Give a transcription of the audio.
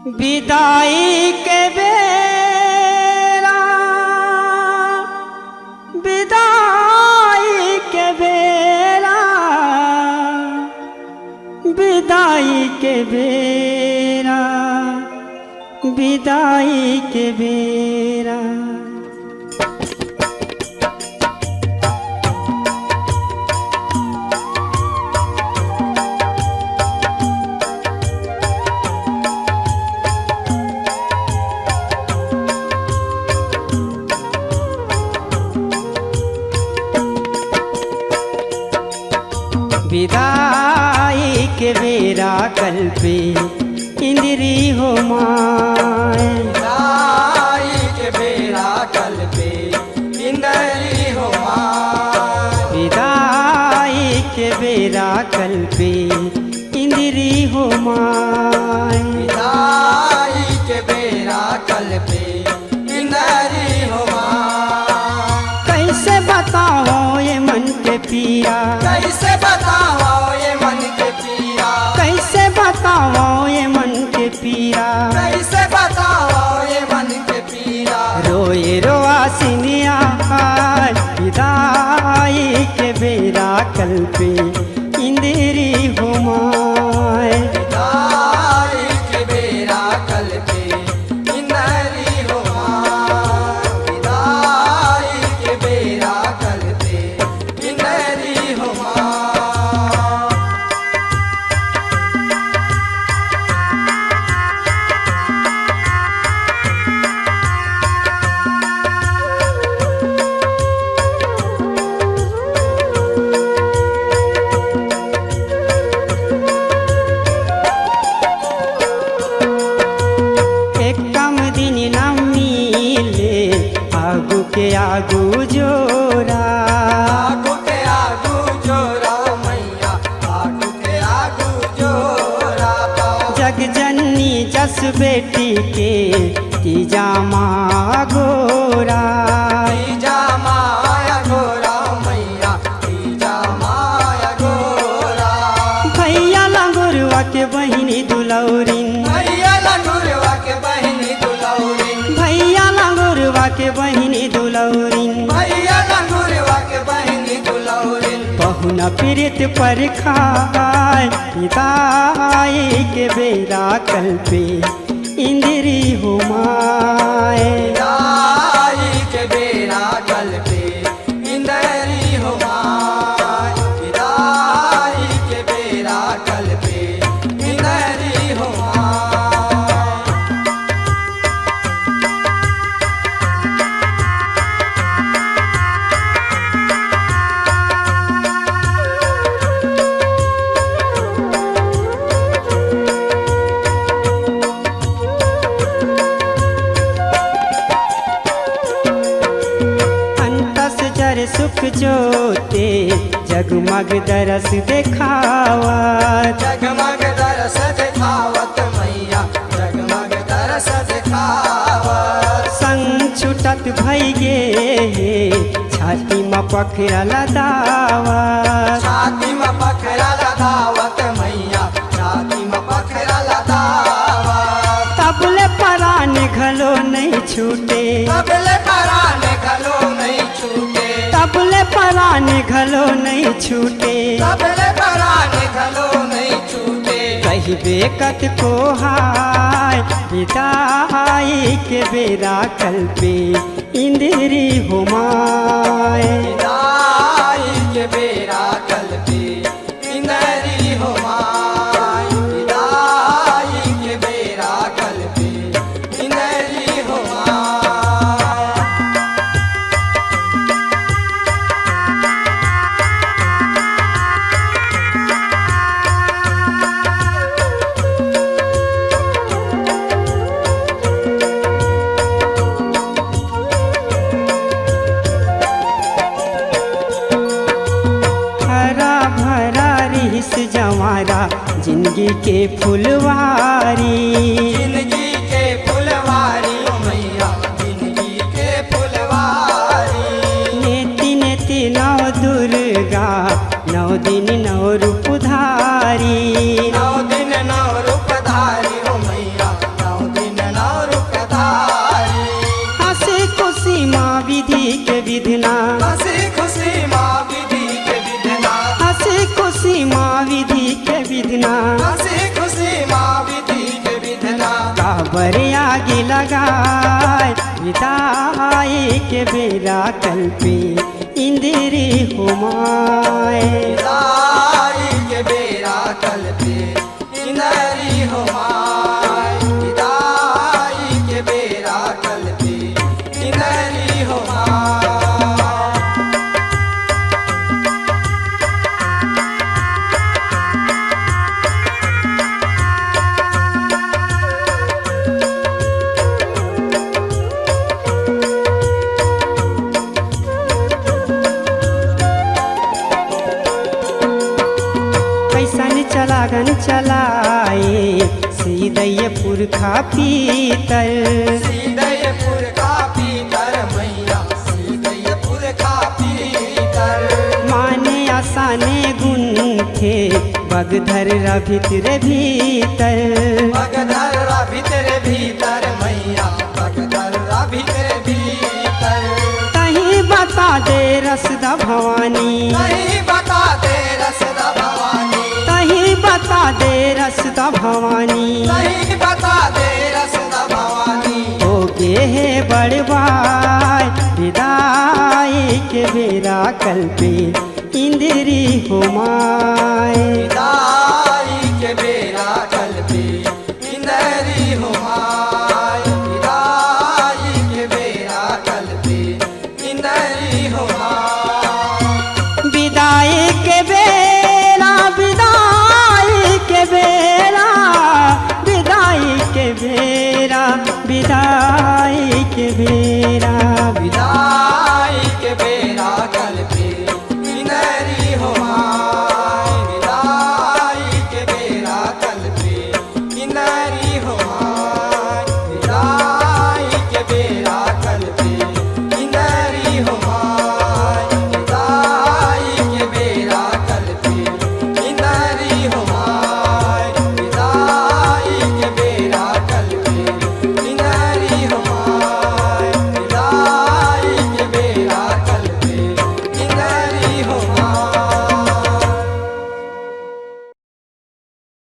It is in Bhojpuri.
विदाई के बेरा, विदाई के बेरा, विदाई के बेरा, विदाई के बेरा। विदाई के बेरा कल पे इंद्री हो माए, विदाई के बेरा कल पे इंद्री हो माए, विदाई के बेरा कल पे इंद्री हो माए, विदाई के बेरा कल पे इंद्री हो माए। कैसे बताओ ये मन के पीरा, कैसे बताओ ये मन के पीरा, कैसे बताओ ये मन के पीरा, कैसे बताओ ये मन के पीरा। रोए रोआ सिनिया विदाई के बेरा कल पे इंद्री हो माए, विदाई के बेरा कल पे इंद्री हो माए, विदाई के बेरा कल पे इंद्री हो माए। एक कम दिन न मिले आगू के आगू जोरा, आगू के आगू जोरा मैया, आगू के आगू जोरा। जग जननी जस बेटी के तीजा माँ गोरा, तीजा माया गोरा मैया, तीजा माया गोरा। भैया लंगुरवा के बहिनी दुलौरिन, भैया लंगुरवा के बहिनी दुलौरिन, भैया लंगुरवा के बहिनी दुलौरिन, भैया लंगुरवा के बहिनी दुलौरिन। बहुना पीड़ित पर खाए विदाई के बेरा कल पे इंद्री हो माए, विदाई के बेरा कल पे इंद्री हो माए, विदाई के बेरा कल पे इंद्री हो माए। अंतस जर सुख जोते जगमग दरस देखावा, जगमग दरस दिखावत मैया, जगमग दरस दिखावत। संग छुटत भई गे छाती में पखरल दावा, छाती में पखरा लगावत मैया, छाती में पखरा लगावत। तबले परान घलो नहीं छूटे, तबले पराने घलो नहीं छूटे, तबले परान घलो नहीं छूटे, तबले पराने घलो नहीं छूटे। कही बेकत को हाय विदाई के बेरा कल पे इंद्री हो माए, विदाई के बेरा कल पे इंद्री हो माए, विदाई के बेरा कल पे इंद्री हो माए। हरा भरा रिस जवारा जिंदगी के फुलवारी, जिंदगी के फुलवारी ओ मैया, जिंदगी के फुलवारी। नेति नेति नौ दुर्गा नौ दिन नौ रूप धारी, नौ दिन नौ रूप धारी हो मैया, नौ बाबर आगे लगाए विदाई के बेरा कल्पे इंदिरी हुमाए विदाई के बेरा कल पे इंदरी हो माय विदाई के बेरा कल पे इंदरी हो माय कैसन चलागन चलाए सीधय पुरखा पीतर सीधयपुर का पीतर मैया सीधयपुर का पीतर माने आसाने गुण थे बगधर भीतर भीतर भगधरा भीतर भीतर मैया भगधरा भीतर भीतर कहीं बता दे रसदा भवानी नहीं बता दे रसदा भवानी कहीं बता दे रसदा भवानी नहीं बता दे रसदा भवानी हो गे है बड़वाई विदाई के बेरा कल्पे इंदिरी हुमाए विदाई के बेरा कल पे इंदरी हो माय विदाई के बेरा कल पे इंदरी हो माय विदाई के बेरा विदाई के बेरा विदाई के बेरा विदाई के बेरा